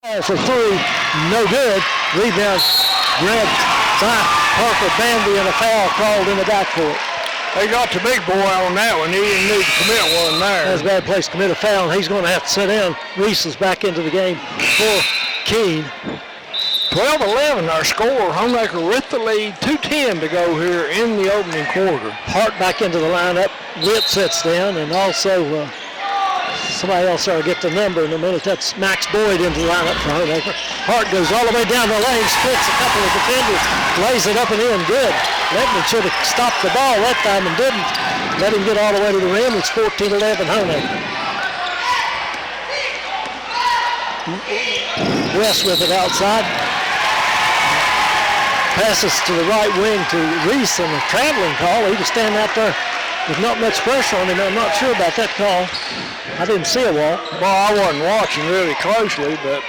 For three, no good. Rebound grabbed by Parker Bandy and a foul called in the backcourt. They got the big boy on that one. He didn't need to commit one there. That's a bad place to commit a foul, and he's going to have to sit down. Reese is back into the game for Keene. 12-11 our score. Honaker with the lead. 2:10 to go here in the opening quarter. Hart back into the lineup. Witt sits down, and also somebody else will get the number in a minute. That's Max Boyd into the lineup for Honaker. Hart goes all the way down the lane, splits a couple of defenders, lays it up and in. Good. Lebanon should have stopped the ball that time and didn't. Let him get all the way to the rim. It's 14-11 Honaker. West with it outside. Passes to the right wing to Reese and a traveling call. He was standing out there with not much pressure on him. I'm not sure about that call. I didn't see a walk. Well, I wasn't watching really closely, but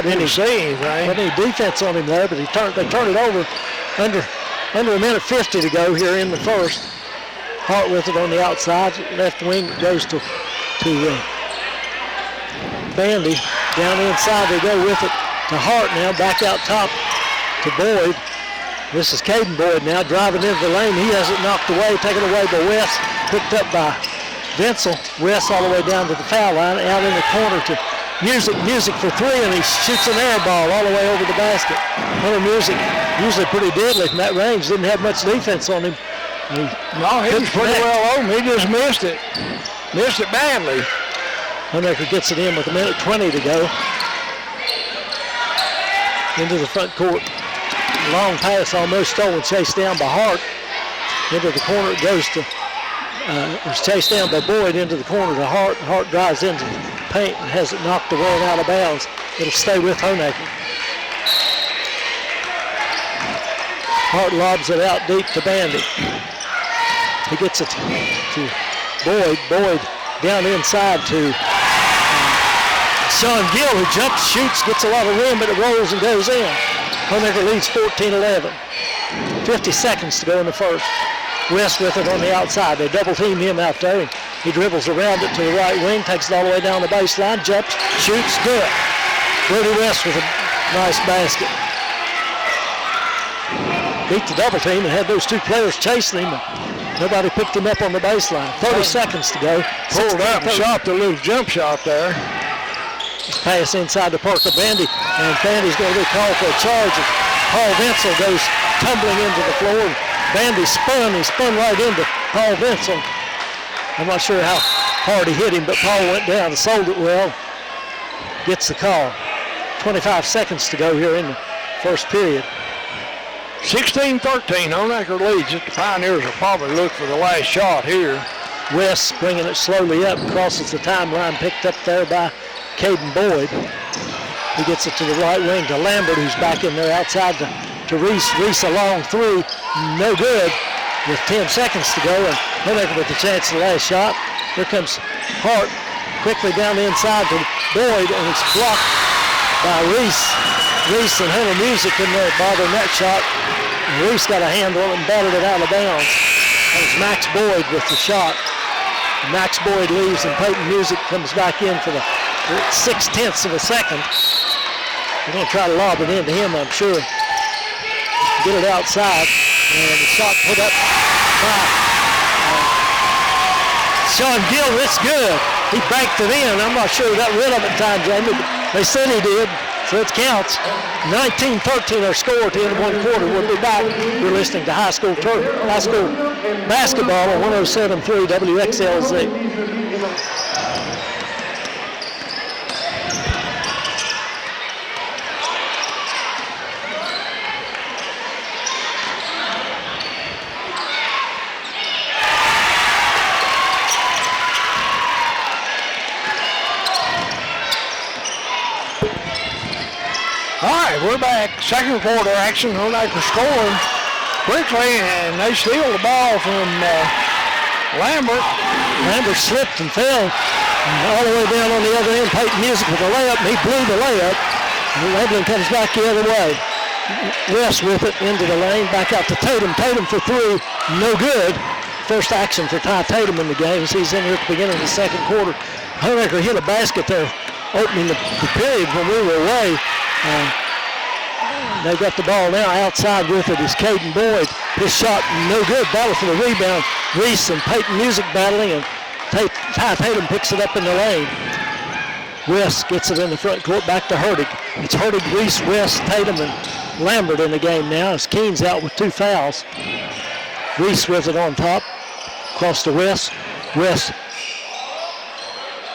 didn't see anything. Wasn't any defense on him there, but they turned it over under a minute 50 to go here in the first. Hart with it on the outside. Left wing goes to Bandy. Down inside they go with it to Hart now. Back out top to Boyd. This is Caden Boyd now driving into the lane. He has it knocked away, taken away by West. Picked up by Vincel. West all the way down to the foul line. Out in the corner to Music for three, and he shoots an air ball all the way over the basket. Hunter Music, usually pretty deadly from that range. Didn't have much defense on him. He was pretty well open. He just missed it. Missed it badly. Honaker gets it in with a minute 20 to go. Into the front court. Long pass almost stolen, chased down by Hart. Into the corner it goes to, was chased down by Boyd into the corner to Hart. Hart drives into the paint and has it knocked away and out of bounds. It'll stay with Honaker. Hart lobs it out deep to Bandy. He gets it to Boyd. Boyd down inside to Sean Gill, who jumps, shoots, gets a lot of rim, but it rolls and goes in. Honaker leads 14-11. 50 seconds to go in the first. West with it on the outside. They double team him out there, and he dribbles around it to the right wing, takes it all the way down the baseline, jumps, shoots, good. Brody West with a nice basket. Beat the double team and had those two players chasing him. Nobody picked him up on the baseline. 30 seconds to go. Pulled up and shot the little jump shot there. Pass inside to Parker Bandy, and Bandy's going to be called for a charge. Paul Vincel goes tumbling into the floor. Bandy spun. He spun right into Paul Vincel. I'm not sure how hard he hit him, but Paul went down and sold it well. Gets the call. 25 seconds to go here in the first period. 16-13, Honaker leads. The Pioneers will probably look for the last shot here. West bringing it slowly up, crosses the timeline, picked up there by Caden Boyd. He gets it to the right wing to Lambert, who's back in there outside to Reese. Reese a long three, no good with 10 seconds to go, and Honaker with the chance of the last shot. Here comes Hart quickly down the inside to Boyd, and it's blocked by Reese. Reese and Hunter Music in there bothering that shot. And Reese got a handle and batted it out of bounds. That was Max Boyd with the shot. Max Boyd leaves and Peyton Music comes back in for the 0.6 of a second. They're going to try to lob it into him, I'm sure. Get it outside. And the shot put up by Sean Gill. That's good. He banked it in. I'm not sure he got rid of it in time, Jamie, but they said he did, so it counts. 19-13 our score at the end of one quarter. We'll be back. You're listening to high school basketball on 107.3 WXLZ. All right, we're back. Second quarter action. Honaker scoring quickly, and they steal the ball from Lambert. Lambert slipped and fell all the way down on the other end. Peyton Music with a layup, and he blew the layup. And Lebanon comes back the other way. West with it into the lane, back out to Tatum. Tatum for three, no good. First action for Ty Tatum in the game. He's in here at the beginning of the second quarter. Honaker hit a basket there opening the period when we were away. They've got the ball now. Outside with it is Caden Boyd. His shot no good. Battle for the rebound. Reese and Peyton Music battling, and Ty Tatum picks it up in the lane. West gets it in the front court, back to Hertig. It's Hertig, Reese, West, Tatum, and Lambert in the game now as Keene's out with 2 fouls. Reese with it on top. Across to West. West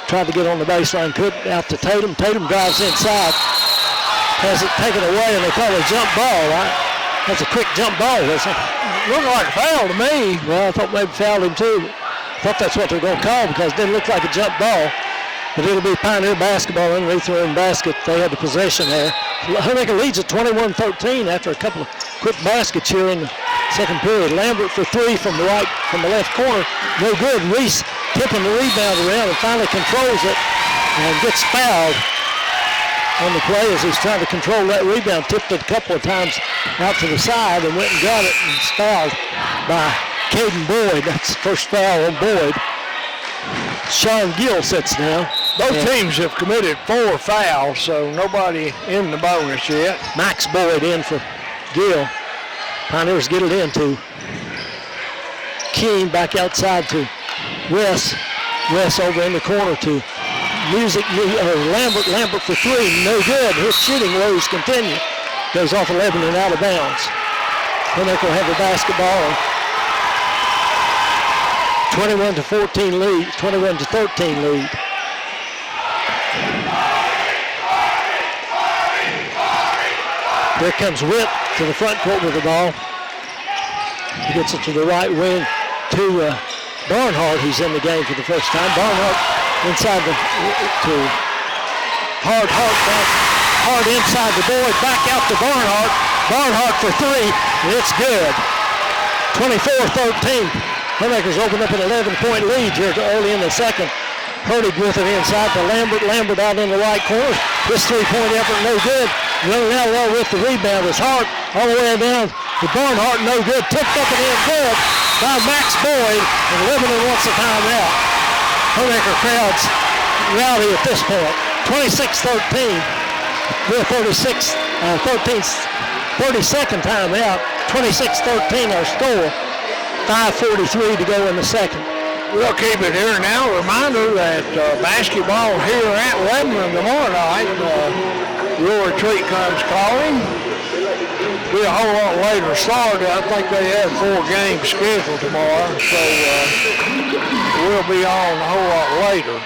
tried to get on the baseline, couldn't. Out to Tatum. Tatum drives inside. Has it taken away, and they call it a jump ball, right? That's a quick jump ball, isn't it? Looked like a foul to me. Well, I thought maybe fouled him too. I thought that's what they're going to call because it didn't look like a jump ball. But it'll be Pioneer basketball underneath their own basket. They had the possession there. Honaker leads at 21-13 after a couple of quick baskets here in the second period. Lambert for 3 from the left corner. No good. Reese tipping the rebound around and finally controls it and gets fouled on the play as he's trying to control that rebound. Tipped it a couple of times out to the side and went and got it, and it's fouled by Caden Boyd. That's the first foul on Boyd. Sean Gill sits down. Both teams have committed 4 fouls, so nobody in the bonus yet. Max Boyd in for Gill. Pioneers get it into Keene, back outside to West. West over in the corner to Lambert for 3, no good. His shooting woes continue. Goes off 11 and out of bounds. Honaker will have the basketball. 21-14 lead, 21-13 lead. There comes Witt to the front court with the ball. He gets it to the right wing to Barnhart, who's in the game for the first time. Barnhart inside to Hart inside the board, back out to Barnhart. Barnhart for 3, and it's good. 24-13. Honaker's opened up an 11-point lead here early in the second. Hertig with it inside to Lambert. Lambert out in the right corner. This 3-point effort no good. Running out there with the rebound is Hart all the way down to Barnhart, no good. Tipped up and in good by Max Boyd, and Lebanon wants a timeout. Honaker crowd's rowdy at this point. 26-13. We're 32nd timeout. 26-13 our score. 5:43 to go in the second. We'll keep it here now. Reminder that basketball here at Lebanon tomorrow night. Your retreat comes calling. Be a whole lot later start. I think they have 4 games scheduled tomorrow, so we'll be on a whole lot later.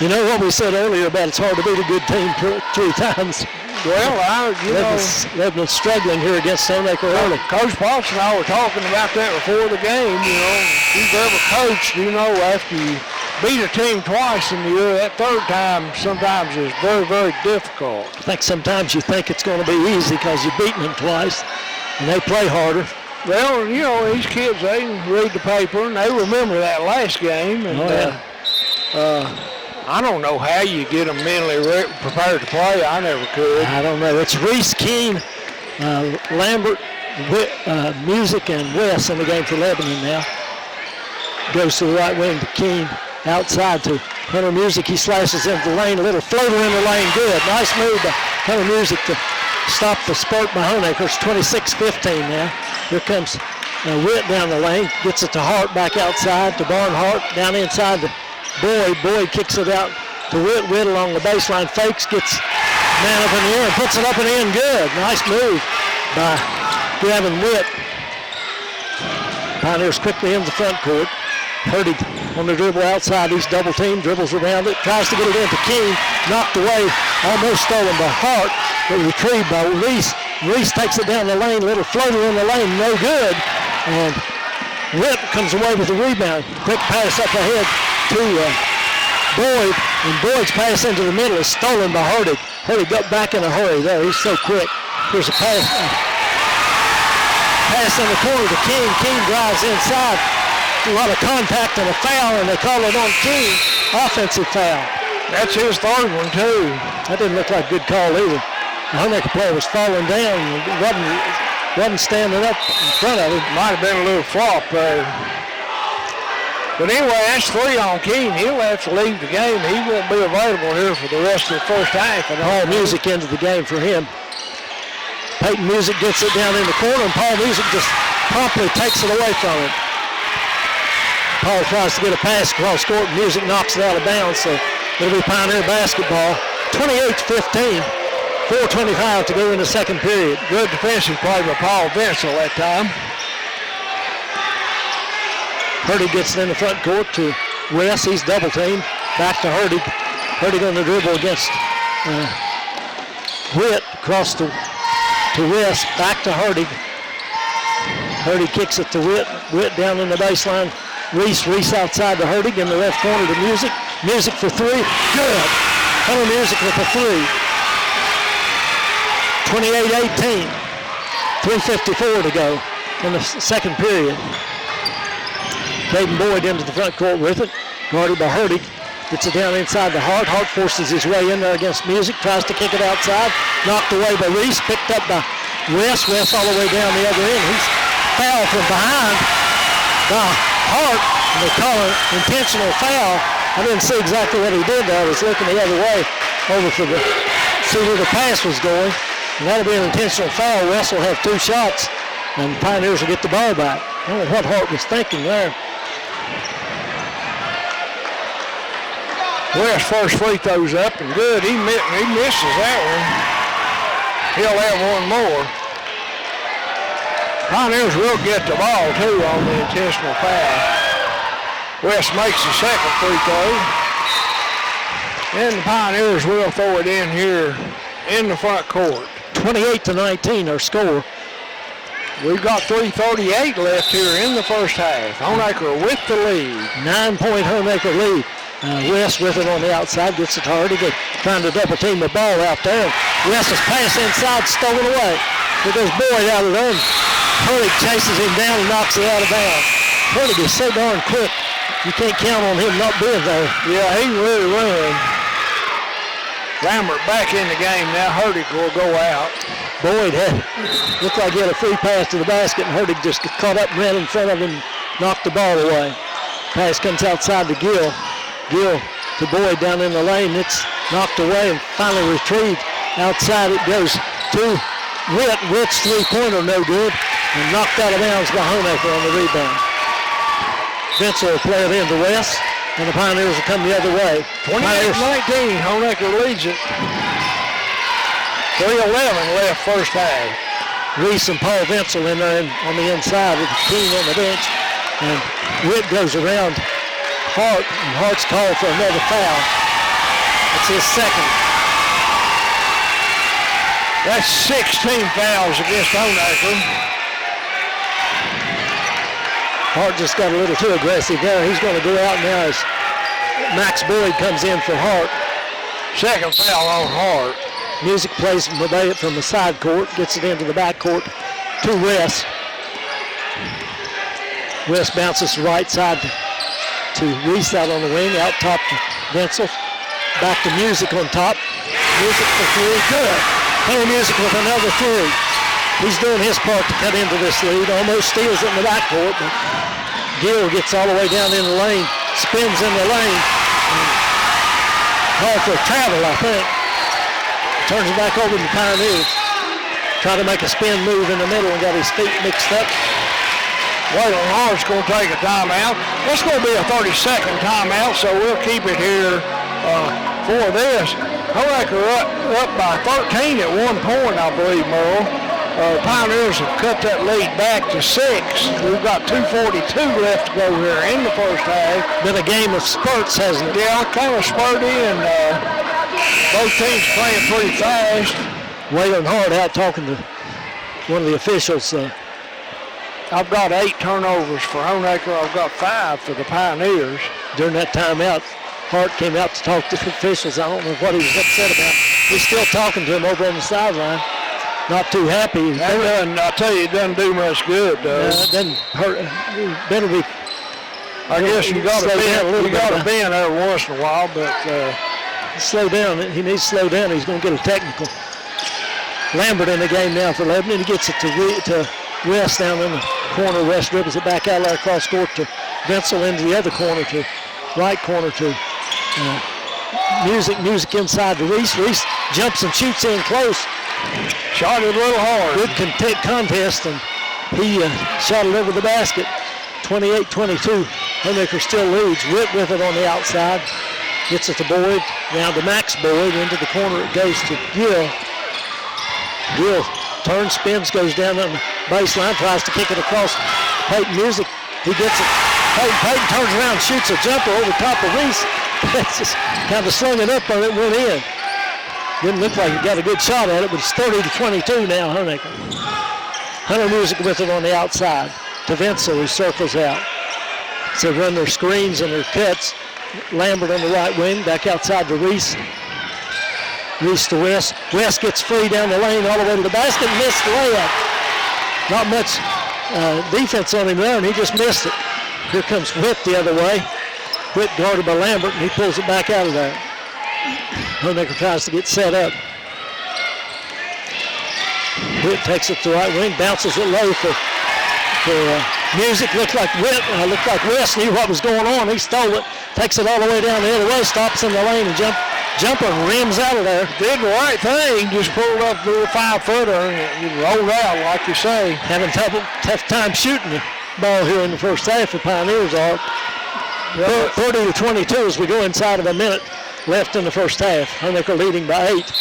You know what we said earlier about it's hard to beat a good team 3 times. Well, Lebanon's struggling here against Honaker early. Coach Potts and I were talking about that before the game. You know, if you've ever coached, you know, after you beat a team twice in the year, that third time sometimes is very, very difficult. I think sometimes you think it's going to be easy because you've beaten them twice, and they play harder. Well, you know, these kids, they read the paper, and they remember that last game. And, I don't know how you get them mentally prepared to play. I never could. I don't know. It's Reese, Keene, Lambert, Music, and West in the game for Lebanon now. Goes to the right wing to Keene. Outside to Hunter Music. He slashes into the lane. A little floater in the lane. Good. Nice move by Hunter Music to stop the spurt by Honaker. It's 26-15 now. Here comes Witt down the lane. Gets it to Hart back outside to Barnhart. Down inside to Boyd. Boyd kicks it out to Witt. Witt along the baseline. Fakes. Gets man up in the air and puts it up and in. Good. Nice move by Gavin Witt. Pioneers quickly in the front court. Hertig on the dribble outside. He's double teamed, dribbles around it, tries to get it into Keene, knocked away, almost stolen by Hart, but retrieved by Reese. Reese takes it down the lane, little floater in the lane, no good. And Witt comes away with the rebound. Quick pass up ahead to Boyd, and Boyd's pass into the middle is stolen by Hertig. Hertig got back in a hurry there. He's so quick. Here's a pass. Pass in the corner to Keene. Keene drives inside. A lot of contact and a foul, and they call it on Keene. Offensive foul. That's his third one, too. That didn't look like a good call either. The Honaker player was falling down and wasn't standing up in front of him. Might have been a little flop there. But anyway, that's 3 on Keene. He'll have to leave the game. He won't be available here for the rest of the first half. Paul Music into the game for him. Peyton Music gets it down in the corner, and Paul Music just promptly takes it away from him. Paul tries to get a pass across court, and Music knocks it out of bounds, so it'll be Pioneer basketball. 28-15, 4:25 to go in the second period. Good defensive play by Paul Vincent that time. Hurdig gets it in the front court to West. He's double teamed. Back to Hurdig. Hurdig on the dribble against Witt. Across to West. Back to Hurdig. Hurdig kicks it to Witt. Witt down in the baseline. Reese outside to Hurdig in the left corner to Music. Music for 3. Good. Hunter Music with a 3. 28-18. 3:54 to go in the second period. Caden Boyd into the front court with it. Guarded by Hurdig. Gets it down inside the Hart. Hart forces his way in there against Music. Tries to kick it outside. Knocked away by Reese. Picked up by West. West all the way down the other end. He's fouled from behind by Hart. And they call an intentional foul. I didn't see exactly what he did there. I was looking the other way over for the see where the pass was going. And that'll be an intentional foul. West will have 2 shots. And Pioneers will get the ball back. I don't know what Hart was thinking there. West first free throws up and good. He misses that one. He'll have one more. Pioneers will get the ball too on the intentional foul. West makes the second free throw. And the Pioneers will throw it in here in the front court. 28-19 our score. We've got 3:38 left here in the first half. Honaker with the lead. 9-point Honaker lead. West with it on the outside, gets it hard. They're trying to double team the ball out there. West is pass inside, stolen away. Here goes Boyd out of there. Hurdig chases him down and knocks it out of bounds. Hurdig is so darn quick, you can't count on him not being there. Yeah, he can really run. Lambert back in the game now. Hurdig will go out. Boyd looked like he had a free pass to the basket, and Hurdig just caught up and ran in front of him and knocked the ball away. Pass comes outside to Gill. Gill to Boyd down in the lane. It's knocked away and finally retrieved. Outside it goes to Witt. Witt's three-pointer no good and knocked out of bounds by Honaker on the rebound. Vincent will play it into West, and the Pioneers will come the other way. 28-19, Honaker leads it. 3:11 left first half. Reese and Paul Vincent in there on the inside with Keene on the bench. And Witt goes around Hart, and Hart's called for another foul. It's his second. That's 16 fouls against Honaker. Hart just got a little too aggressive there. He's going to go out now as Max Boyd comes in for Hart. Second foul on Hart. Music plays from the side court, gets it into the back court to West. West bounces to right side to Reese out on the wing, out top to Vincent. Back to Music on top. Music for 3, good. Henry Music with another 3. He's doing his part to cut into this lead. Almost steals it in the backcourt, but Gill gets all the way down in the lane, spins in the lane. Called for travel, I think. Turns it back over to the Pioneers. Trying to make a spin move in the middle and got his feet mixed up. Waylon Hart's going to take a timeout. That's going to be a 30-second timeout, so we'll keep it here for this. Honaker up by 13 at one point, I believe, Merle. Pioneers have cut that lead back to 6. We've got 2:42 left to go here in the first half. Been a game of spurts, hasn't it? Yeah, kind of spurty, and both teams playing pretty fast. Waylon Hart out talking to one of the officials. I've got 8 turnovers for Honaker. I've got 5 for the Pioneers. During that timeout, Hart came out to talk to the officials. I don't know what he was upset about. He's still talking to him over on the sideline. Not too happy. I tell you, it doesn't do much good, though. It doesn't hurt. Better be. I guess you got to be in there once in a while, but slow down. He needs to slow down. He's going to get a technical. Lambert in the game now for Lebanon. He gets it to West down in the corner. West dribbles it back out there across court to Vincel into the other corner to right corner to Music. Music inside to Reese. Reese jumps and shoots in close. Shot it a little hard. Good contest, and he shot it over the basket. 28-22. Honaker still leads. Witt with it on the outside. Gets it to Boyd. Now to Max Boyd. Into the corner it goes to Gill. Gill turns, spins, goes down on the baseline, tries to kick it across Peyton Music. He gets it. Peyton turns around, shoots a jumper over top of Reese. That's just kind of slung it up on it, went in. Didn't look like he got a good shot at it, but it's 30-22 now, Honaker. Hunter Music with it on the outside to Vincel, who circles out. So run their screens and their cuts. Lambert on the right wing, back outside to Reese. Reese to West. West gets free down the lane all the way to the basket, missed the layup. Not much defense on him there, and he just missed it. Here comes Witt the other way. Witt guarded by Lambert, and he pulls it back out of there. Honaker tries to get set up. Witt takes it to the right wing, bounces it low for Music. Looked like West knew what was going on. He stole it, takes it all the way down the other way, stops in the lane, and jumper rims out of there. Did the right thing, just pulled up the 5-footer and rolled out, like you say. Having tough time shooting the ball here in the first half. The Pioneers are 30-22 as we go inside of a minute left in the first half. Honaker leading by 8.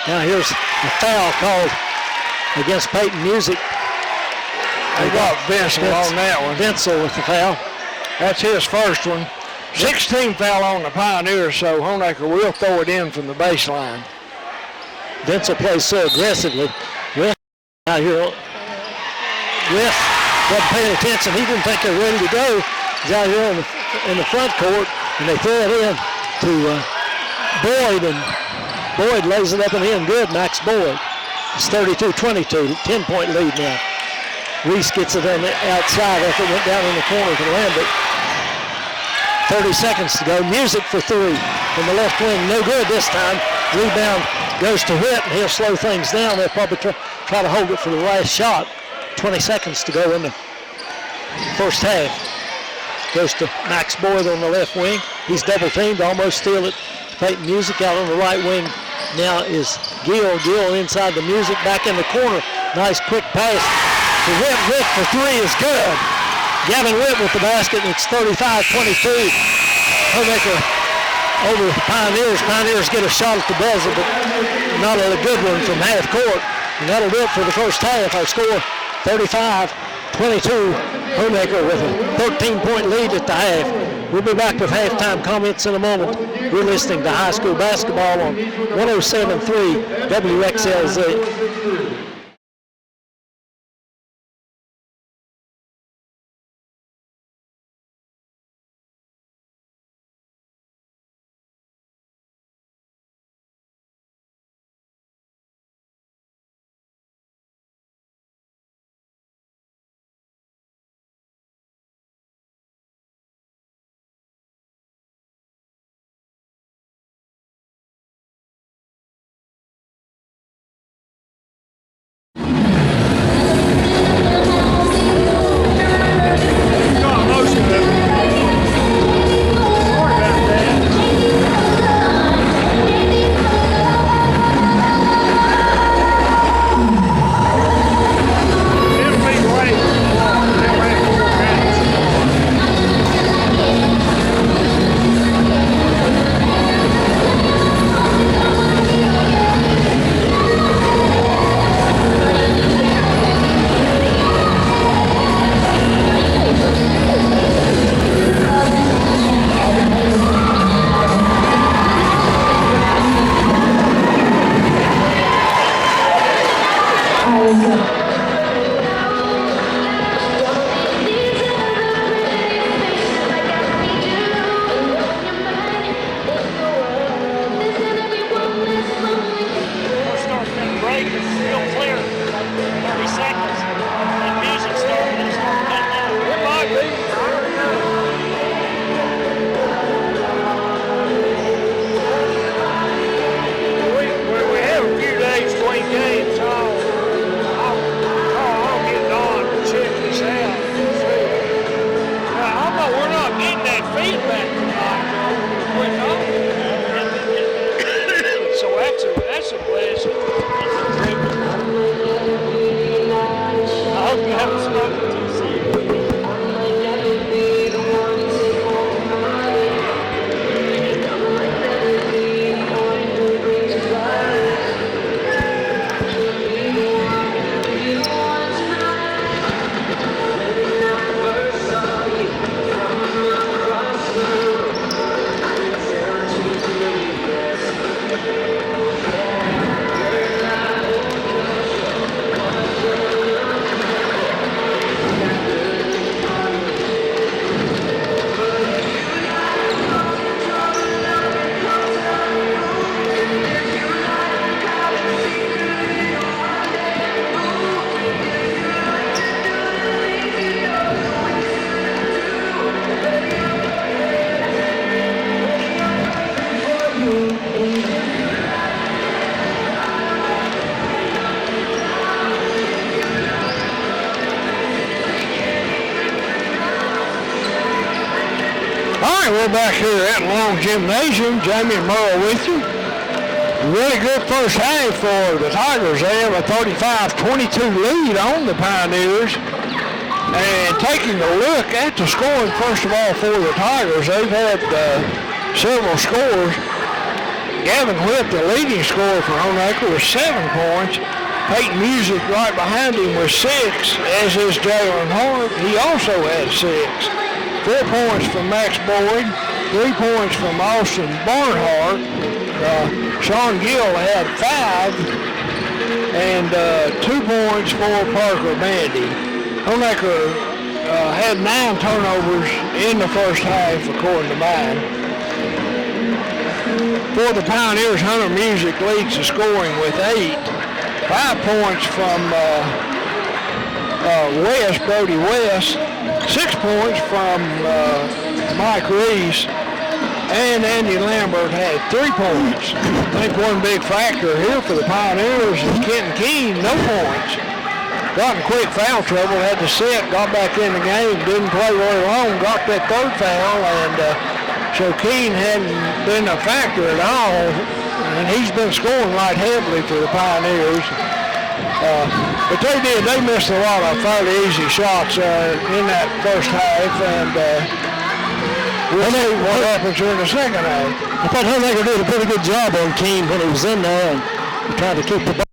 Now here's a foul called against Peyton Music. They got Vincel on that one. Vincel with the foul. That's his first one. 16 foul on the Pioneers, so Honaker will throw it in from the baseline. Vincel plays so aggressively. West out here. West wasn't paying attention. He didn't think they were ready to go. He's out here in the front court, and they throw it in to Boyd, and Boyd lays it up and in good. Max Boyd. It's 32-22, 10-point lead now. Reese gets it on the outside after it went down in the corner to Lambert. 30 seconds to go. Music for 3 from the left wing. No good this time. Rebound goes to Witt, and he'll slow things down. They'll probably try to hold it for the last shot. 20 seconds to go in the first half. Goes to Max Boyd on the left wing. He's double teamed, almost steal it. Peyton Music out on the right wing. Now is Gill. Gill inside the Music, back in the corner. Nice quick pass to Witt. Witt for 3 is good. Gavin Witt with the basket, and it's 35-22. Honaker over the Pioneers. Pioneers get a shot at the buzzer, but not a good one from half court. And that'll do it for the first half. Our score, 35-22. Honaker with a 13-point lead at the half. We'll be back with halftime comments in a moment. We're listening to high school basketball on 107.3 WXLZ. right, we're back here at Long Gymnasium. Jamie and Merle with you. Really good first half for the Tigers. They have a 35-22 lead on the Pioneers. And taking a look at the scoring, first of all, for the Tigers, they've had several scores. Gavin Whip, the leading scorer for Honaker, with 7 points. Peyton Music right behind him with 6, as is Jalen Hart. He also had 6. 4 points from Max Boyd, 3 points from Austin Barnhart. Sean Gill had 5, and 2 points for Parker Bandy. Honaker had 9 turnovers in the first half, according to mine. For the Pioneers, Hunter Music leads the scoring with 8. 5 points from Brody West. 6 points from Mike Reese. And Andy Lambert had 3 points. I think one big factor here for the Pioneers is Kenton Keene, no points. Got in quick foul trouble, had to sit, got back in the game, didn't play very long, got that 3rd foul, and so Keene hadn't been a factor at all, and he's been scoring right heavily for the Pioneers. But they missed a lot of fairly easy shots in that first half, and we'll see what happens here in the second half. I thought Honaker did a pretty good job on Keene when he was in there and trying to keep the ball.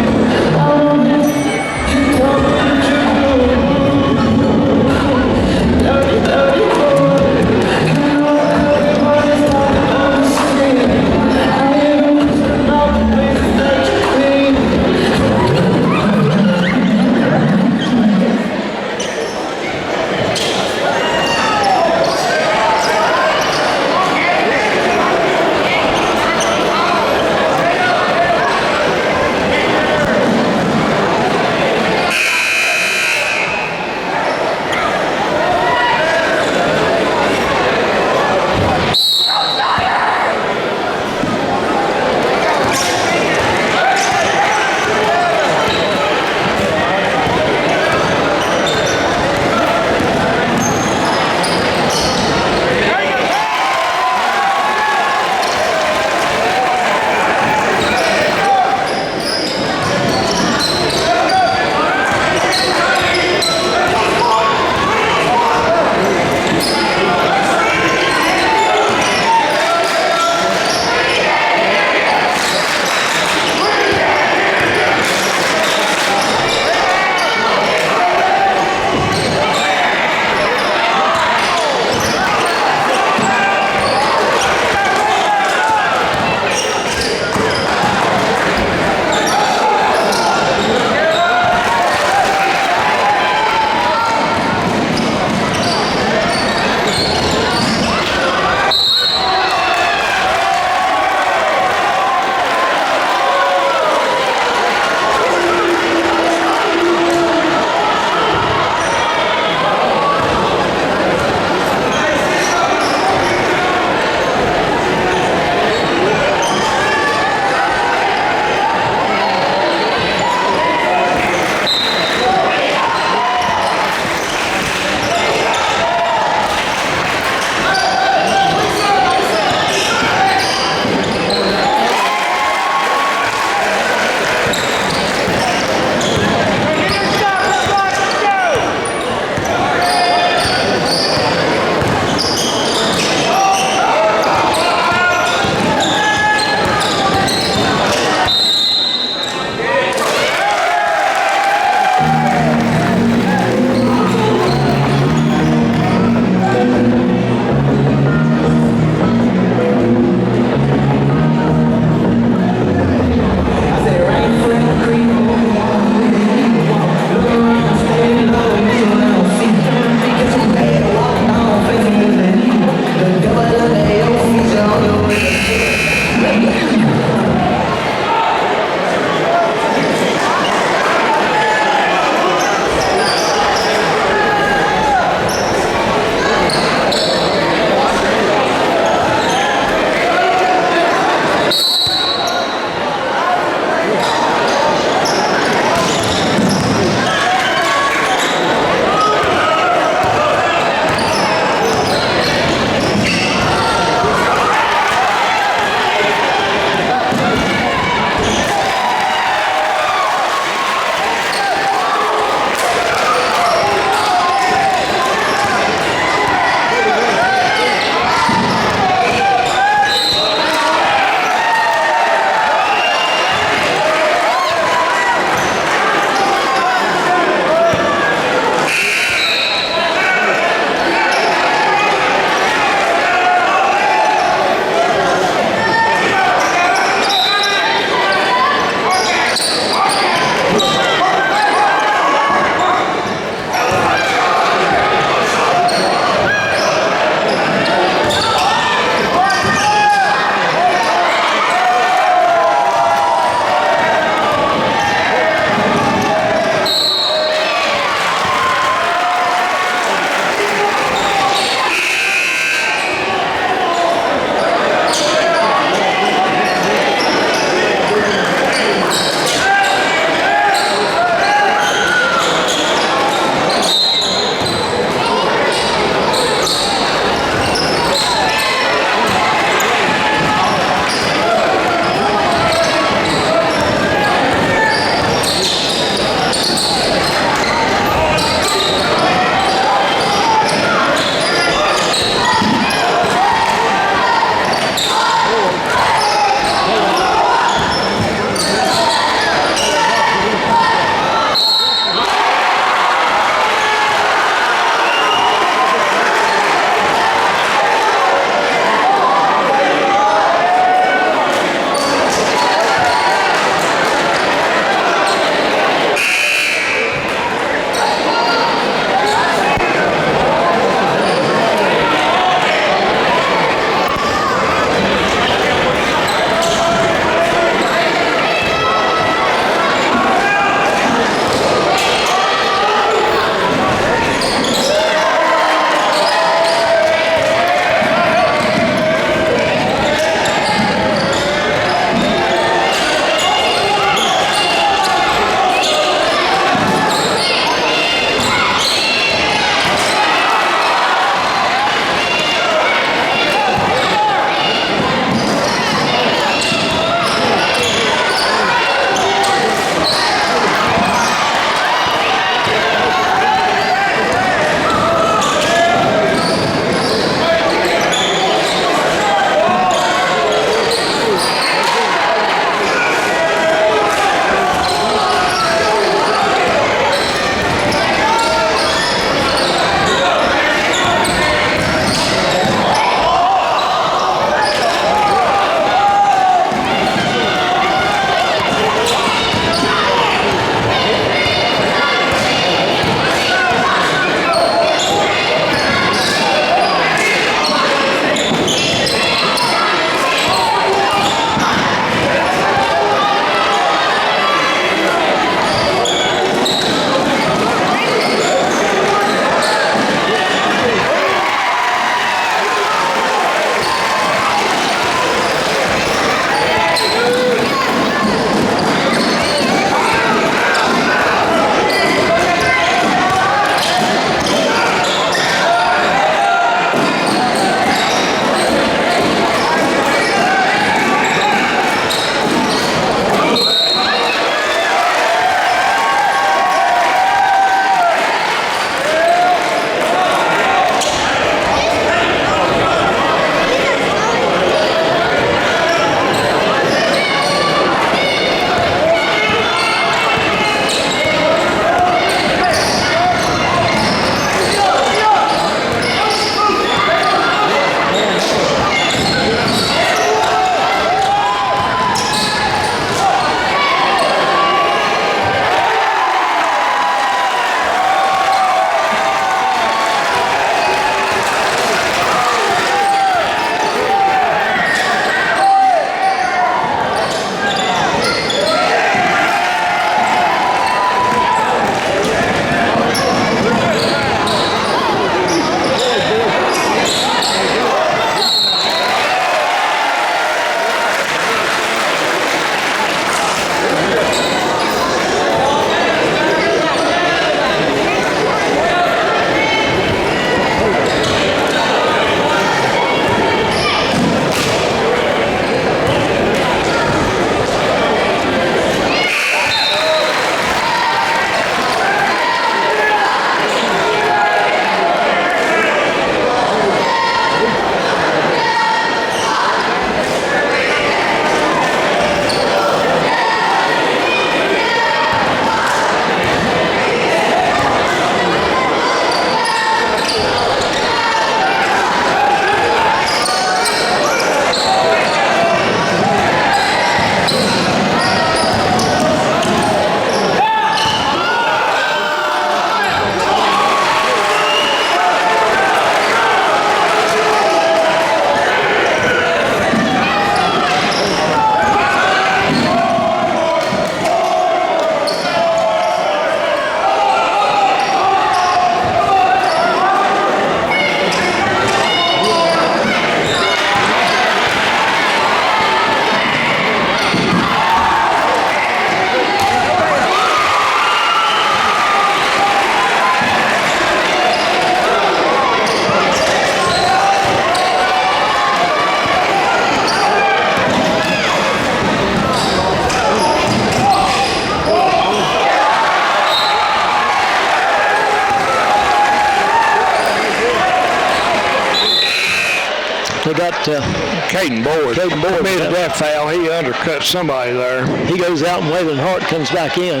Caden Boyd committed that foul. He undercut somebody there. He goes out and Waylon Hart comes back in.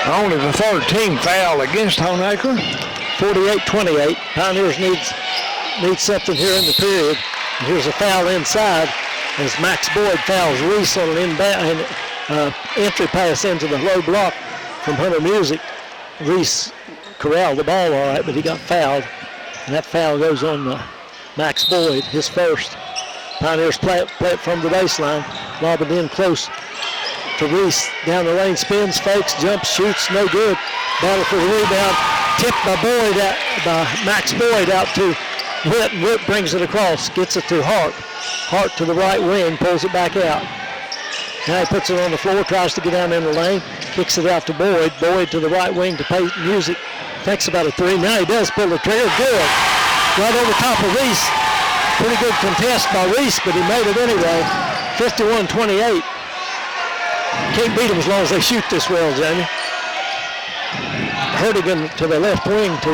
Only the third team foul against Honaker. 48-28. Pioneers need something here in the period. And here's a foul inside as Max Boyd fouls Reese on an inbound entry pass into the low block from Hunter Music. Reese corralled the ball all right, but he got fouled. And that foul goes on Max Boyd, his first. Pioneers play it from the baseline. Lob it in close to Reese. Down the lane, spins, fakes, jumps, shoots, no good. Battle for the rebound. Tipped by Max Boyd out to Witt, and Witt brings it across, gets it to Hart. Hart to the right wing, pulls it back out. Now he puts it on the floor, tries to get down in the lane, kicks it out to Boyd. Boyd to the right wing to Peyton Music. Thinks about a three. Now he does pull the trigger. Good. Right over top of Reese. Pretty good contest by Reese, but he made it anyway. 51-28. Can't beat them as long as they shoot this well, Jamie. Hertigan to the left wing to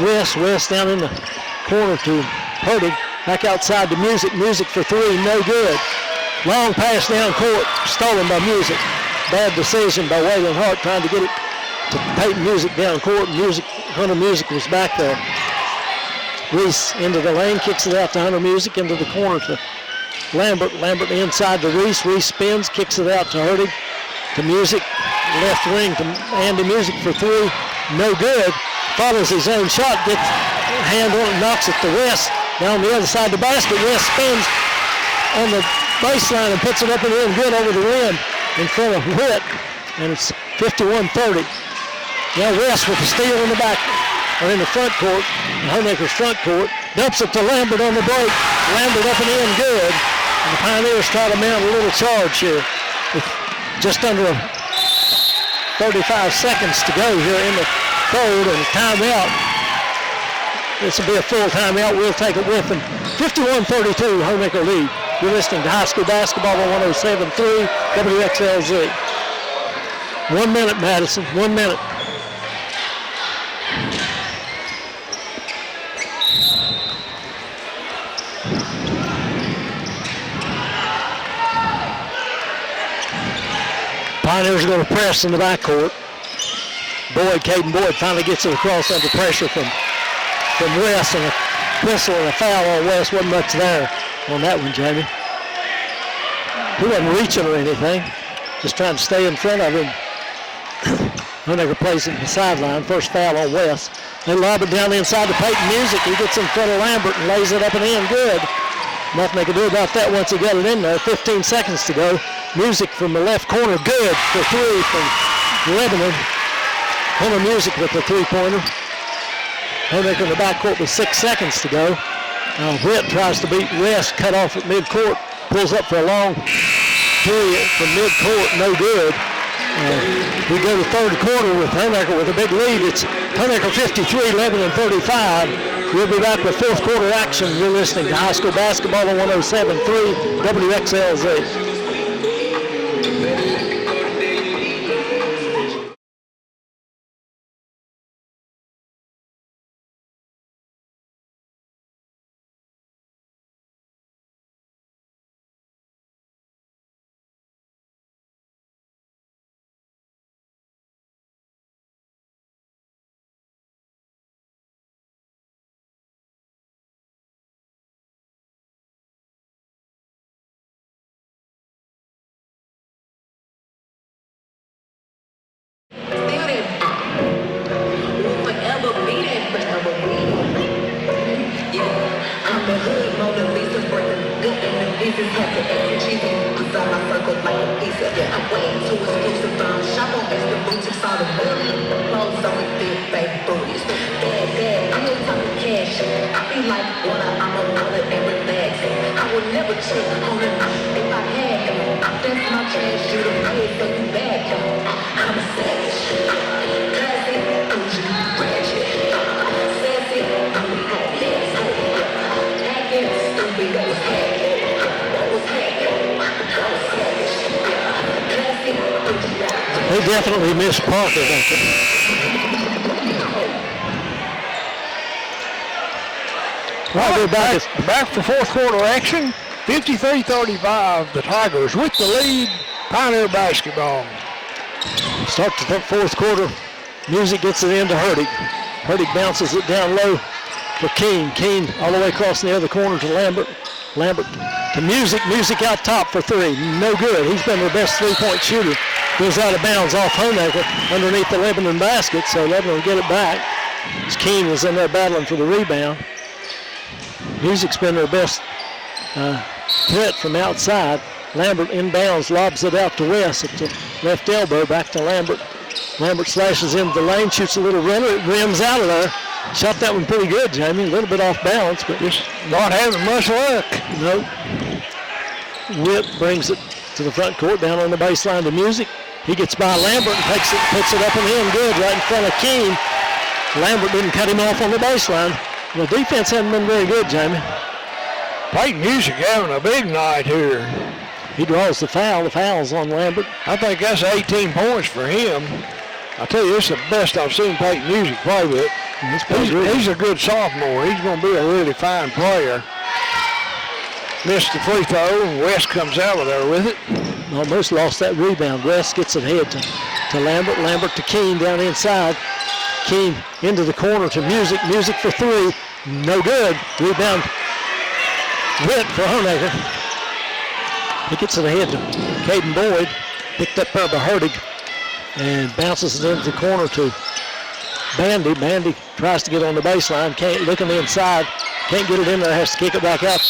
West. West down in the corner to Hertig. Back outside to Music. Music for three, no good. Long pass down court, stolen by Music. Bad decision by Waylon Hart trying to get it to Peyton Music down court. Hunter Music was back there. Reese into the lane, kicks it out to Hunter Music, into the corner to Lambert. Lambert inside to Reese. Reese spins, kicks it out to Hertig. To Music, left wing to Andy Music for three, no good. Follows his own shot, gets a hand on it, knocks it to West. Now on the other side of the basket, West spins on the baseline and puts it up and in good over the rim in front of Witt, and it's 51-30. Now West with the steal in the back, or in the front court, Honaker's front court, dumps it to Lambert on the break. Lambert up and in good, and the Pioneers try to mount a little charge here with just under 35 seconds to go here in the third, and timeout. This will be a full timeout. We'll take it with them. 51-32, Honaker lead. You're listening to high school basketball on 107.3 WXLZ. 1 minute, Madison. 1 minute. Pioneers are going to press in the backcourt. Caden Boyd finally gets it across under pressure from West, and a whistle and a foul on West. Wasn't much there on that one, Jamie. He wasn't reaching or anything, just trying to stay in front of him. Honaker plays it in the sideline. First foul on West. They lob it down inside to Peyton Music. He gets in front of Lambert and lays it up and in good. Nothing they can do about that once he got it in there. 15 seconds to go. Music from the left corner, good for three from Lebanon. Hunter Music with the three-pointer. Honaker in the backcourt with 6 seconds to go. Witt tries to beat West, cut off at midcourt, pulls up for a long three from midcourt, no good. We go to third quarter with Honaker with a big lead. It's Honaker 53, Lebanon 35. We'll be back with fourth quarter action. You're listening to high school basketball on 107.3 WXLZ. They definitely missed Parker, don't they? Right, we're back for fourth quarter action. 53-35, the Tigers with the lead. Pioneer basketball. Start the fourth quarter. Music gets it into Hurtig. Hurtig bounces it down low for Keene. Keene all the way across the other corner to Lambert. Lambert to Music. Music out top for three. No good. He's been their best three-point shooter. Goes out of bounds off Honaker underneath the Lebanon basket, so Lebanon will get it back. As Keene was in there battling for the rebound. Music's been their best threat from outside. Lambert inbounds, lobs it out to West at the left elbow, back to Lambert. Lambert slashes into the lane, shoots a little runner, it rims out of there. Shot that one pretty good, Jamie, a little bit off balance, but just not having much luck. Nope. Whip brings it to the front court, down on the baseline to Music. He gets by Lambert and takes it, puts it up and in good right in front of Keene. Lambert didn't cut him off on the baseline. The defense hasn't been very good, Jamie. Peyton Music having a big night here. He draws the foul. The foul's on Lambert. I think that's 18 points for him. I tell you, this is the best I've seen Peyton Music play with. He's a good sophomore. He's going to be a really fine player. Missed the free throw, and West comes out of there with it. Almost lost that rebound. West gets it ahead to Lambert. Lambert to Keene down inside. Keene into the corner to Music. Music for three. No good. Rebound. Witt for Honaker. He gets it ahead to Caden Boyd. Picked up there by Hurtig. And bounces it into the corner to Bandy. Bandy tries to get on the baseline. Can't, looking inside. Can't get it in there. Has to kick it back out.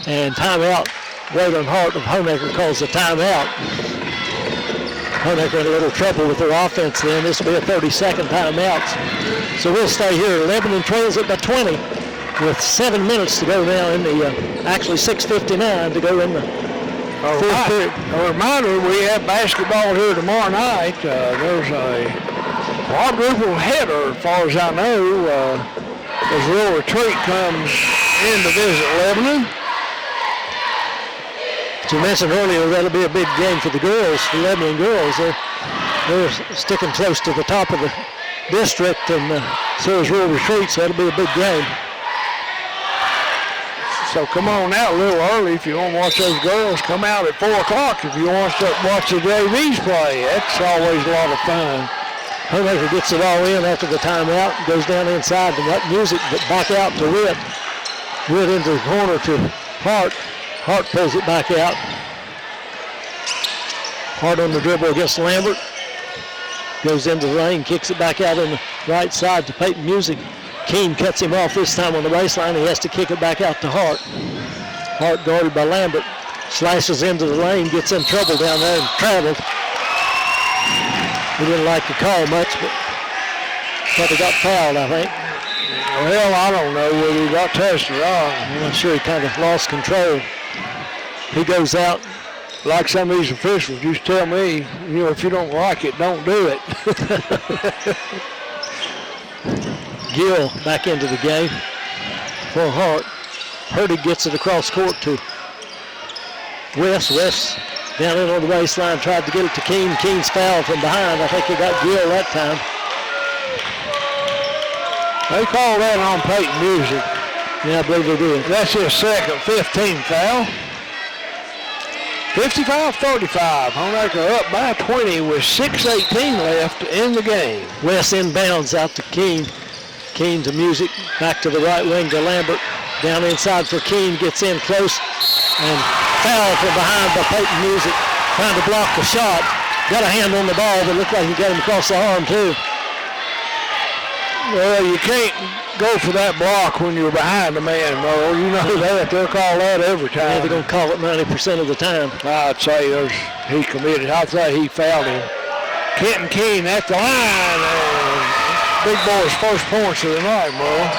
And timeout. Waylon Hart of Honaker calls the timeout. Honaker in a little trouble with their offense then. This will be a 30-second timeout. So we'll stay here. Lebanon trails it by 20 with 7 minutes to go now in the, actually 6:59 to go in the fourth period. A reminder, we have basketball here tomorrow night. There's a quadruple header as far as I know. As Real Retreat comes in to visit Lebanon. As you mentioned earlier, that'll be a big game for the girls, the Lebanon girls. They're sticking close to the top of the district, and so is Real Retreat, so that'll be a big game. So come on out a little early if you want to watch those girls. Come out at 4 o'clock if you want to watch the JVs play. That's always a lot of fun. Honaker gets it all in after the timeout, goes down inside to that Music, but back out to Witt. Witt into the corner to Hart. Hart pulls it back out. Hart on the dribble against Lambert. Goes into the lane, kicks it back out on the right side to Peyton Music. Keene cuts him off this time on the baseline. He has to kick it back out to Hart. Hart guarded by Lambert. Slashes into the lane, gets in trouble down there and traveled. He didn't like the call much, but thought he got fouled, I think. Well, I don't know whether he got touched or not. I'm not sure. He kind of lost control. He goes out. Like some of these officials used to tell me, you know, if you don't like it, don't do it. Gill back into the game for Hart. Hurtig gets it across court to West. West down in on the baseline, tried to get it to Keene. Keene's fouled from behind. I think he got Gill that time. They called that on Peyton Music. Yeah, I believe they did. That's his second 15th foul. 55-35. Honaker up by 20 with 6:18 left in the game. West inbounds out to Keene. Keene to Music. Back to the right wing to Lambert. Down inside for Keene. Gets in close. And foul from behind by Peyton Music. Trying to block the shot. Got a hand on the ball, but looked like he got him across the arm too. Well, you can't go for that block when you're behind the man, Merle. You know that. They'll call that every time. Yeah, they're going to call it 90% of the time. I'd say he committed. I'd say he fouled him. Kenton Keene at the line. Big boy's first points of the night, Merle.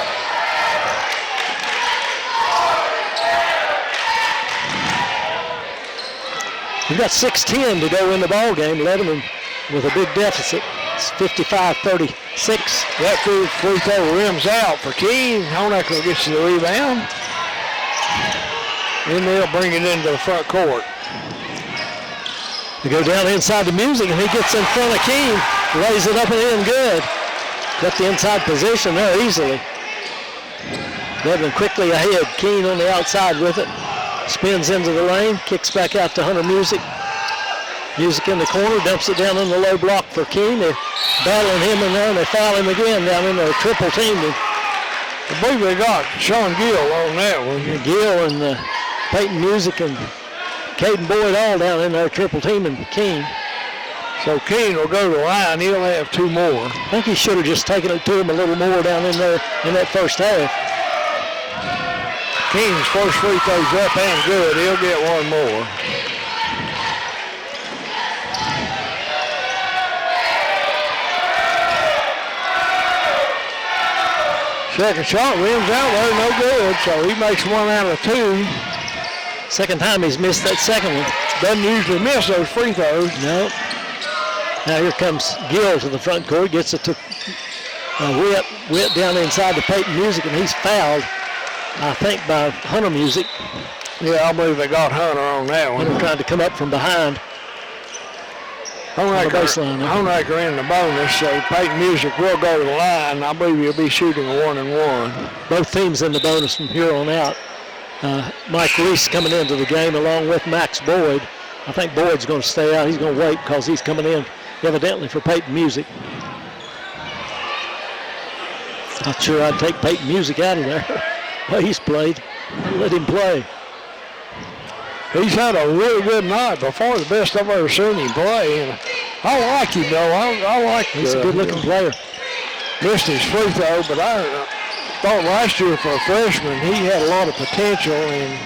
We've got 6:10 to go in the ball game. Lebanon with a big deficit. It's 55-36. That free throw rims out for Keene. Honaker gets the rebound. And they'll bring it into the front court. They go down inside the Music, and he gets in front of Keene. Lays it up and in good. Got the inside position there easily. Lebanon quickly ahead. Keene on the outside with it. Spins into the lane, kicks back out to Hunter Music. Music in the corner, dumps it down in the low block for Keene. They're battling him in there, and they foul him again down in there, triple teamed him. I believe they got Sean Gill on that one. Gill and Peyton Music and Caden Boyd all down in there, triple teaming Keene. So Keene will go to the line. He'll have 2 more. I think he should have just taken it to him a little more down in there in that first half. Keene's first free throw's up and good. He'll get 1 more. Second shot rims out there, no good, so he makes 1 out of 2. Second time he's missed that second one. Doesn't usually miss those free throws. No. Now here comes Gill to the front court, gets it to Witt down inside to Peyton Music, and he's fouled, I think, by Hunter Music. Yeah, I believe they got Hunter on that one. Hunter trying to come up from behind. Honaker in the bonus, so Peyton Music will go to the line. I believe he'll be shooting 1-1. Both teams in the bonus from here on out. Mike Reese coming into the game along with Max Boyd. I think Boyd's going to stay out. He's going to wait because he's coming in evidently for Peyton Music. Not sure I'd take Peyton Music out of there. Well, he's played. Let him play. He's had a really good night. Before the best I've ever seen him play. And I like him, though. I like He's a good-looking player. Missed his free throw, but I thought last year for a freshman he had a lot of potential. And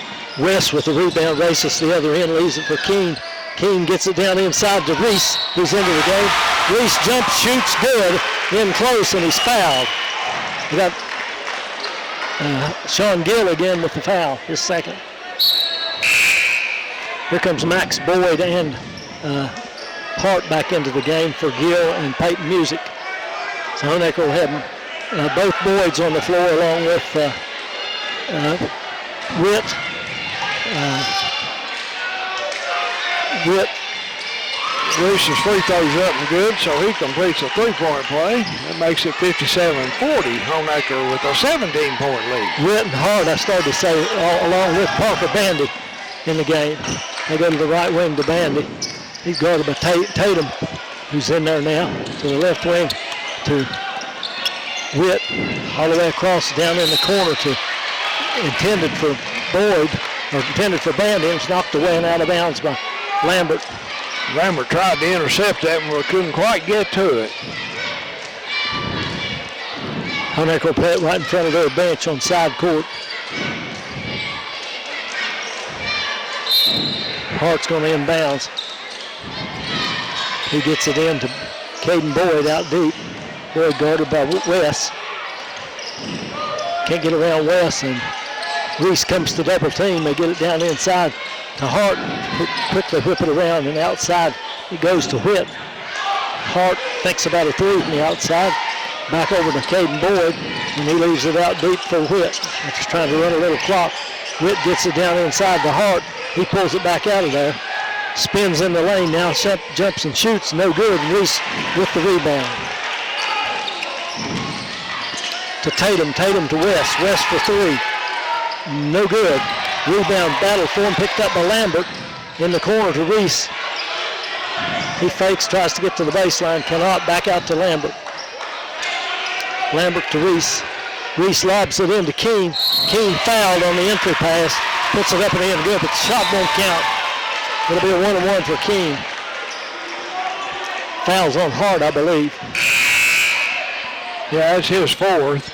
West with the rebound races the other end, leaves it for Keene. Keene gets it down inside to Reese, who's into the game. Reese jumps, shoots good, in close, and he's fouled. We got Sean Gill again with the foul, his second. Here comes Max Boyd and Hart back into the game for Gill and Peyton Music. So Honaker will have both Boyds on the floor along with Witt. Reese's free throws up and good, so he completes a 3-point play. That makes it 57-40. Honaker with a 17-point lead. Witt and Hart, I started to say, along with Parker Bandy in the game. They go to the right wing to Bandy. He's guarded by Tatum, who's in there now, to the left wing to Witt, all the way across down in the corner to intended for Boyd, or intended for Bandy, and it's knocked away and out of bounds by Lambert. Lambert tried to intercept that one, but couldn't quite get to it. Honaker will play it right in front of their bench on side court. Hart's going to inbounds. He gets it in to Caden Boyd out deep. Boyd guarded by West. Can't get around West, and Reese comes to double team. They get it down inside to Hart. Quickly whip it around, and outside it goes to Witt. Hart thinks about a 3 from the outside. Back over to Caden Boyd, and he leaves it out deep for Witt. After trying to run a little clock. Witt gets it down inside to Hart. He pulls it back out of there. Spins in the lane now, jumps and shoots, no good. Reese with the rebound. To Tatum, Tatum to West, West for 3. No good. Rebound battle for him, picked up by Lambert in the corner to Reese. He fakes, tries to get to the baseline, cannot, back out to Lambert. Lambert to Reese. Reese lobs it into Keene. Keene fouled on the entry pass, puts it up and in good, but the shot won't count. It'll be a 1-1 for Keene. Fouls on Hart, I believe. Yeah, that's his 4th.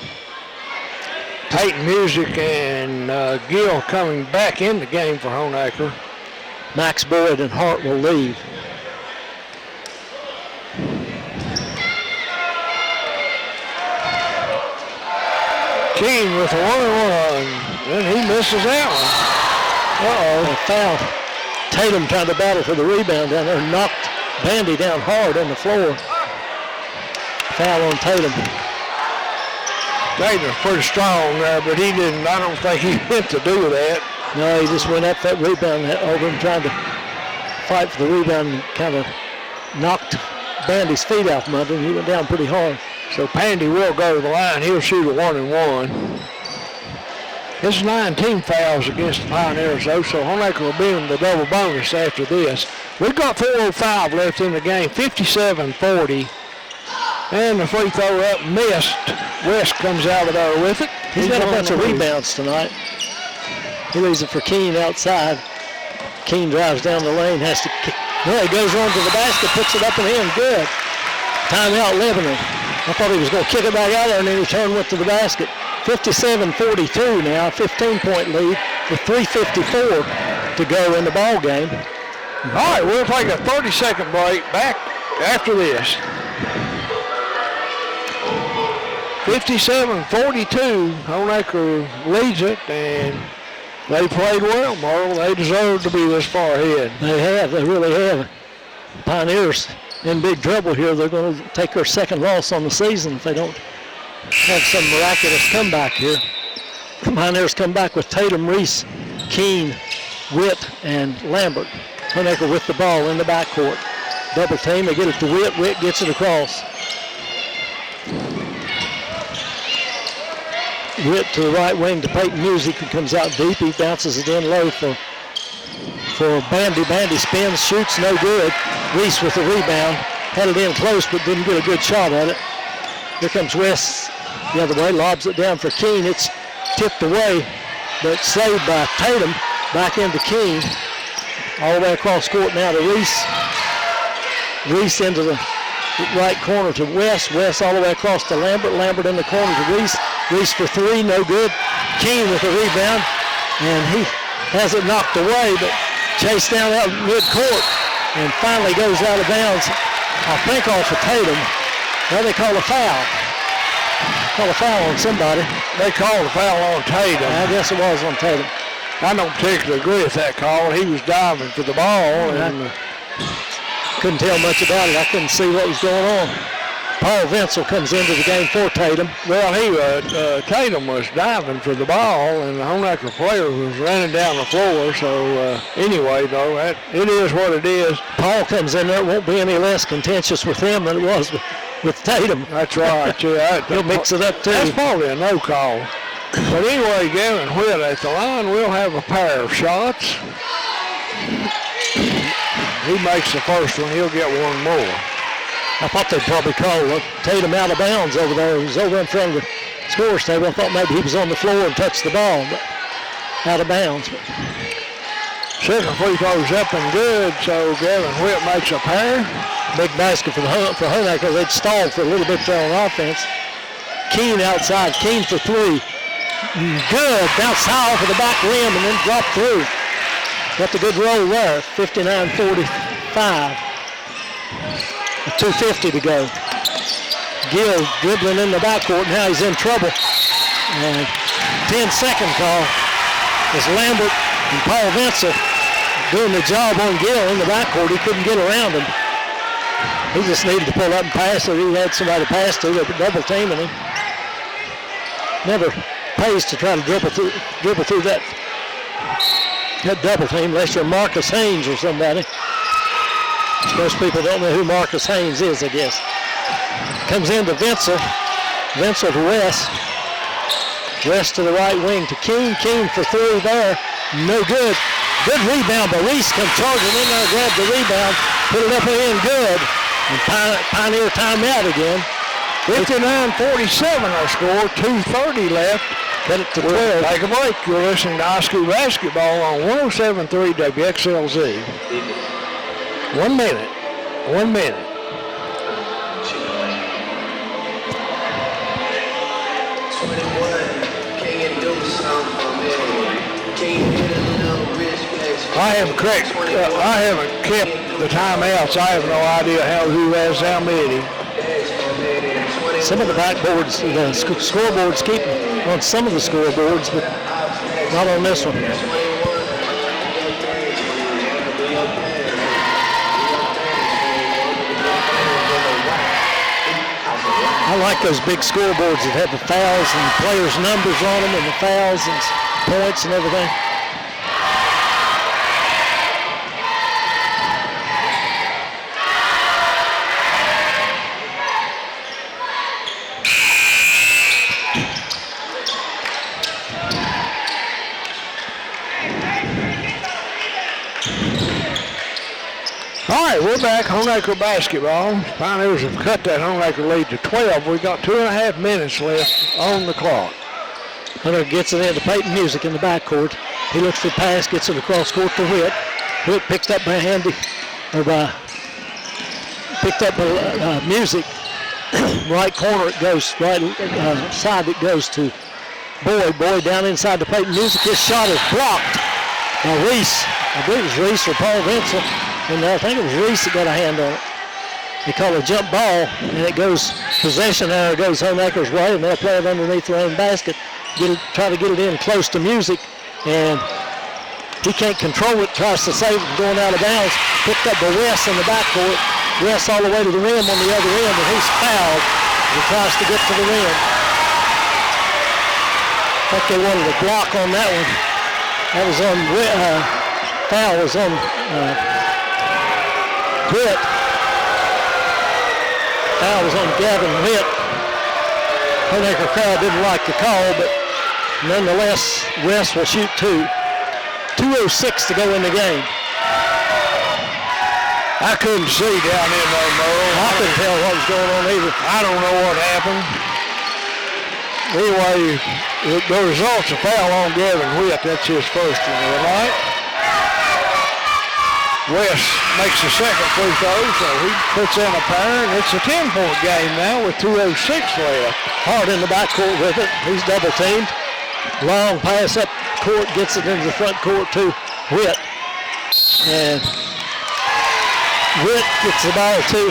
Peyton Music and Gill coming back in the game for Honaker. Max Boyd and Hart will leave. Keene with a 1-1, and he misses that one. A foul. Tatum trying to battle for the rebound down there, knocked Bandy down hard on the floor. Foul on Tatum. Tatum's pretty strong there, but he didn't, I don't think he meant to do that. No, he just went up that rebound over him trying to fight for the rebound and kind of knocked Bandy's feet out from under him. He went down pretty hard. So Bandy will go to the line. He'll shoot a 1-1. It's 19 fouls against the Pioneers, though, so Honaker will be in the double bonus after this. We've got 4:05 left in the game, 57-40. And the free throw up missed. West comes out of there with it. He's got a bunch of rebounds tonight. He leaves it for Keene outside. Keene drives down the lane, has to, no, he goes on to the basket, puts it up and in, good. Timeout, Lebanon. I thought he was going to kick it back out there, and then he turned went to the basket. 57-42 now, 15-point lead with 3:54 to go in the ball game. All right, we'll take a 30-second break back after this. 57-42, Honaker leads it, and they played well, Marl. They deserve to be this far ahead. They really have. Pioneers in big trouble here. They're going to take their second loss on the season if they don't have some miraculous comeback here. Pioneers come back with Tatum, Reese, Keene, Witt, and Lambert. Honaker with the ball in the backcourt. Double team, they get it to Witt. Witt gets it across. Witt to the right wing to Peyton Music, who comes out deep. He bounces it in low for Bandy. Bandy spins, shoots, no good. Reese with the rebound. Had it in close, but didn't get a good shot at it. Here comes West the other way, lobs it down for Keene. It's tipped away, but saved by Tatum. Back into Keene. All the way across court now to Reese. Reese into the right corner to West. West all the way across to Lambert. Lambert in the corner to Reese. Reese for three, no good. Keene with the rebound, and he has it knocked away, but chased down out mid-court and finally goes out of bounds. I think off of Tatum. Now they call a foul. Call a foul on somebody. They called a foul on Tatum. I guess it was on Tatum. I don't particularly agree with that call. He was diving for the ball, and couldn't tell much about it. I couldn't see what was going on. Paul Vincel comes into the game for Tatum. Well, Tatum was diving for the ball, and the Honaker player was running down the floor. So anyway, though, it is what it is. Paul comes in there. It won't be any less contentious with him than it was with Tatum. That's right. Yeah, he'll mix it up too. That's probably a no call. But anyway, Gavin Witt at the line will have a pair of shots. He makes the first one. He'll get one more. I thought they'd probably call Tatum out of bounds over there. He was over in front of the scores table. I thought maybe he was on the floor and touched the ball, but out of bounds. Second free throw's up and good, so Gavin Witt makes a pair. Big basket for Honaker. They'd stalled for a little bit there on offense. Keene outside. Keene for three. Good. Bounced high off of the back rim and then dropped through. Got the good roll there. 59-45. 2:50 to go. Gill dribbling in the backcourt. Now he's in trouble. And 10-second call. It's Lambert and Paul Vincel doing the job on Gill in the backcourt. He couldn't get around him. He just needed to pull up and pass, so he had somebody to pass to. They were double teaming him. Never pays to try to dribble through that double team unless you're Marcus Haynes or somebody. Most people don't know who Marcus Haynes is, I guess. Comes in to Vincel. Vincel to West. West to the right wing to Keene. Keene for three there. No good. Good rebound, but Reese comes charging in there, grabbed the rebound, put it up and in good. And Pioneer timeout again. 59-47 our score, 2:30 left. Cut it to 12. Take a break. You're listening to high school basketball on 107.3 WXLZ. 1 minute. 1 minute. I haven't kept the timeouts. I have no idea who has how many. Some of the backboards, the scoreboards keep on some of the scoreboards, but not on this one. I like those big scoreboards that have the fouls and the players' numbers on them and the fouls and points and everything. back, Honaker basketball. Pioneers have cut that Honaker lead to 12. We've got 2.5 minutes left on the clock. Hunter gets it into Peyton Music in the backcourt. He looks for the pass, gets it across court to Whit. Whit picked up by Music. Right corner it goes, right side it goes to Boyd. Boyd down inside to Peyton Music. His shot is blocked by Reese. I believe it was Reese or Paul Vincent. And I think it was Reese that got a hand on it. They call it a jump ball, and it goes possession there. It goes Honaker's way, and they'll play it underneath their own basket. Try to get it in close to Music, and he can't control it. Tries to save it going out of bounds. Picked up by West in the backcourt. West all the way to the rim on the other end, and he's fouled. He tries to get to the rim. I think they wanted a block on that one. That was on foul was on Whit. Foul was on Gavin Whit. Honaker crowd didn't like the call, but nonetheless, West will shoot two. 2:06 to go in the game. I couldn't see down in there, Merle. I couldn't tell what was going on either. I don't know what happened. Anyway, the result's a foul on Gavin Whit. That's his first one, all right? West makes the second free throw, so he puts in a pair, and it's a 10-point game now with 2:06 left. Hart in the backcourt with it. He's double teamed. Long pass up court, gets it into the front court to Whit. And Whit gets the ball to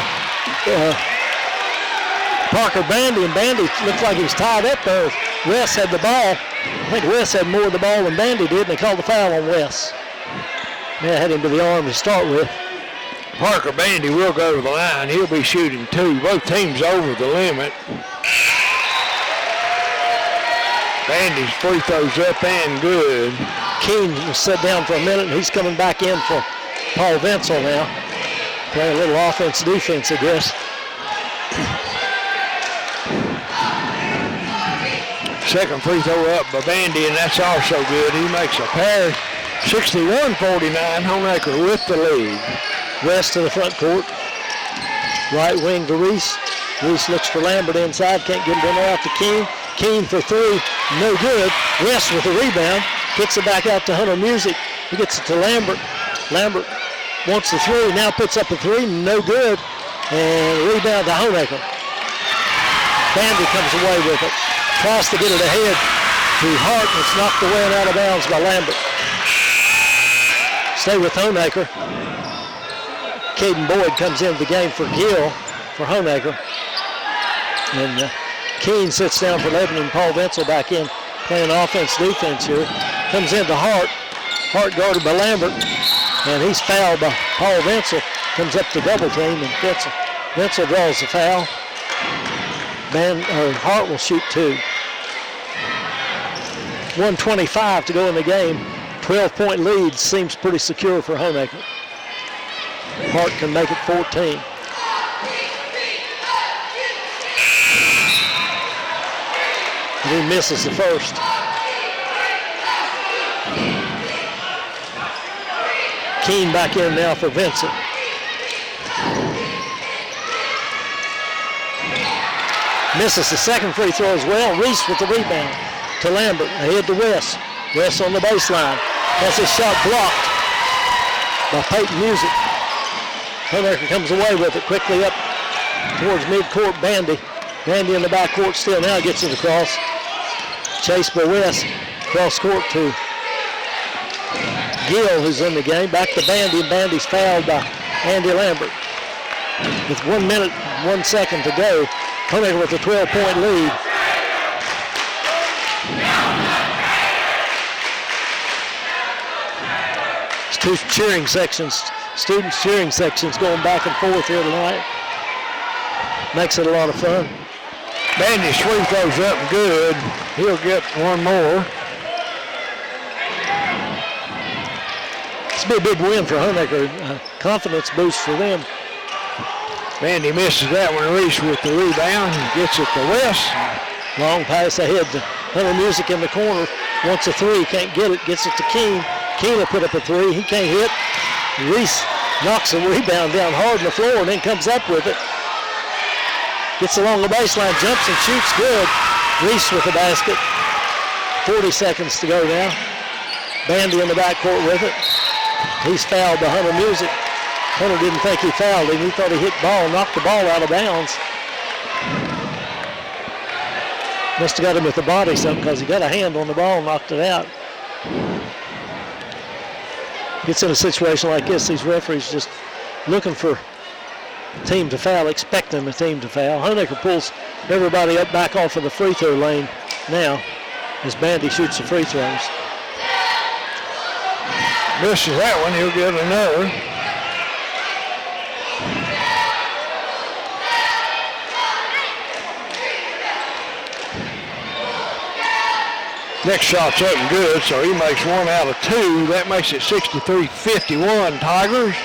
Parker Bandy, and Bandy looked like he was tied up there. West had the ball. I think West had more of the ball than Bandy did, and they called the foul on West. They had him to the arm to start with. Parker Bandy will go to the line. He'll be shooting two. Both teams over the limit. Bandy's free throws up and good. Keene will sit down for a minute, and he's coming back in for Paul Vincel now. Playing a little offense-defense, I guess. Second free throw up by Bandy, and that's also good. He makes a pair. 61-49, Honaker with the lead. West to the front court. Right wing to Reese. Reese looks for Lambert inside. Can't get it in there out to Keene. Keene for three. No good. West with the rebound. Kicks it back out to Hunter Music. He gets it to Lambert. Lambert wants the three. Now puts up a three. No good. And rebound to Honaker. Bandy comes away with it. Tries to get it ahead to Hart. It's knocked away and out of bounds by Lambert. Stay with Honaker. Caden Boyd comes into the game for Gill for Honaker. And Keene sits down for Lebanon. Paul Vincel back in playing offense-defense here. Comes into Hart. Hart guarded by Lambert. And he's fouled by Paul Vincel. Comes up to double team, and Vincel draws the foul. Hart will shoot two. 1:25 to go in the game. 12-point lead seems pretty secure for Honaker. Hart can make it 14. And he misses the first. Keene back in now for Vincent. Misses the second free throw as well. Reese with the rebound to Lambert. Ahead to West. West on the baseline. Has his shot blocked by Peyton Music. Honaker comes away with it quickly up towards midcourt. Bandy. Bandy in the backcourt still. Now gets it across. Chased by West. Cross court to Gill, who's in the game. Back to Bandy, and Bandy's fouled by Andy Lambert. With 1 minute, 1 second to go, Honaker with a 12-point lead. It's two cheering sections, students cheering sections going back and forth here tonight. Makes it a lot of fun. Bandy's free throws up good. He'll get one more. It's be a big win for Honaker. Confidence boost for them. Bandy misses that one. Reese with the rebound. Gets it to West. Long pass ahead to Hunter Music in the corner. Wants a three. Can't get it. Gets it to Keene. Keene will put up a three. He can't hit. Reese knocks the rebound down hard on the floor and then comes up with it. Gets along the baseline, jumps and shoots good. Reese with the basket. 40 seconds to go now. Bandy in the backcourt with it. He's fouled by Hunter Music. Hunter didn't think he fouled him. He thought he hit the ball, knocked the ball out of bounds. Must have got him with the body something because he got a hand on the ball and knocked it out. Gets in a situation like this, these referees just looking for a team to foul, expecting a team to foul. Honaker pulls everybody up back off of the free throw lane now as Bandy shoots the free throws. Misses that one, he'll get another. Next shot's up and good, so he makes 1 out of 2. That makes it 63-51 Tigers.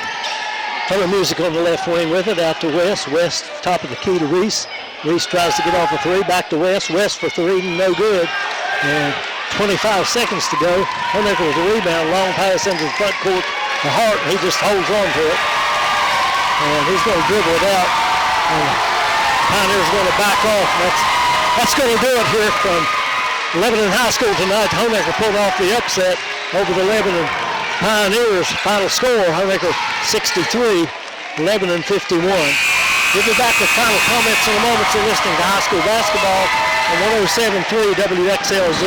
Hunter Music on the left wing with it, out to West. West, top of the key to Reese. Reese tries to get off a three, back to West. West for three, no good. And 25 seconds to go. Honaker with a rebound, long pass into the front court to Hart. He just holds on to it. And he's going to dribble it out. And Pioneer's going to back off. That's going to do it here from Lebanon High School tonight. Honaker pulled off the upset over the Lebanon Pioneers. Final score, Honaker 63, Lebanon 51. We'll be back with final comments in a moment. You're listening to high school basketball on 107.3 WXLZ.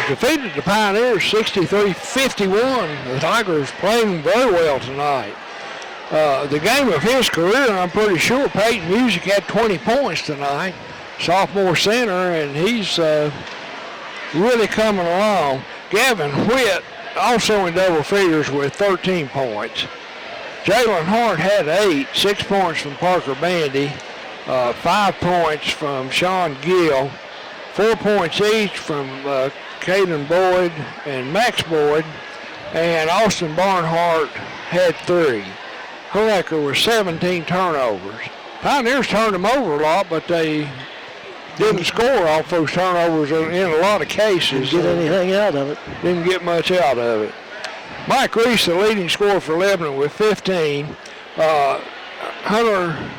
Defeated the Pioneers 63-51. The Tigers playing very well tonight. The game of his career, I'm pretty sure Peyton Music had 20 points tonight. Sophomore center, and he's really coming along. Gavin Whitt also in double figures with 13 points. Jalen Hart had 8, 6 points from Parker Bandy, 5 points from Sean Gill, 4 points each from Caden Boyd and Max Boyd, and Austin Barnhart had 3. Honaker with 17 turnovers. Pioneers turned them over a lot, but they didn't score off those turnovers in a lot of cases. Didn't get anything out of it. Didn't get much out of it. Mike Reese, the leading scorer for Lebanon with 15. Hunter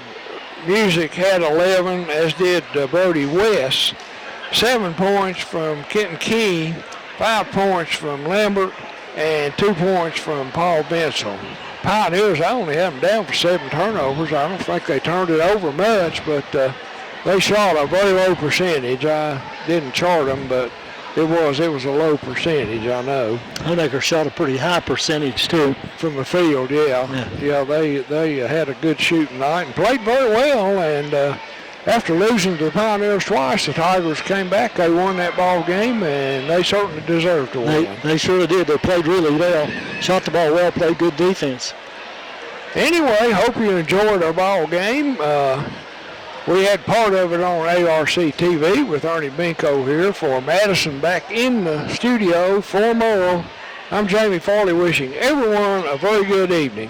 Music had 11, as did Brody West. 7 points from Kenton Key, 5 points from Lambert, and 2 points from Paul Bensel. Pioneers, I only have them down for 7 turnovers. I don't think they turned it over much, but they shot a very low percentage. I didn't chart them, but it was a low percentage, I know. Honaker shot a pretty high percentage, too. From the field, yeah. They had a good shooting night and played very well, and after losing to the Pioneers twice, the Tigers came back. They won that ball game, and they certainly deserved to win. They surely did. They played really well. Shot the ball well, played good defense. Anyway, hope you enjoyed our ball game. We had part of it on ARC TV with Ernie Binko here. For Madison back in the studio, for Merle, I'm Jamie Farley wishing everyone a very good evening.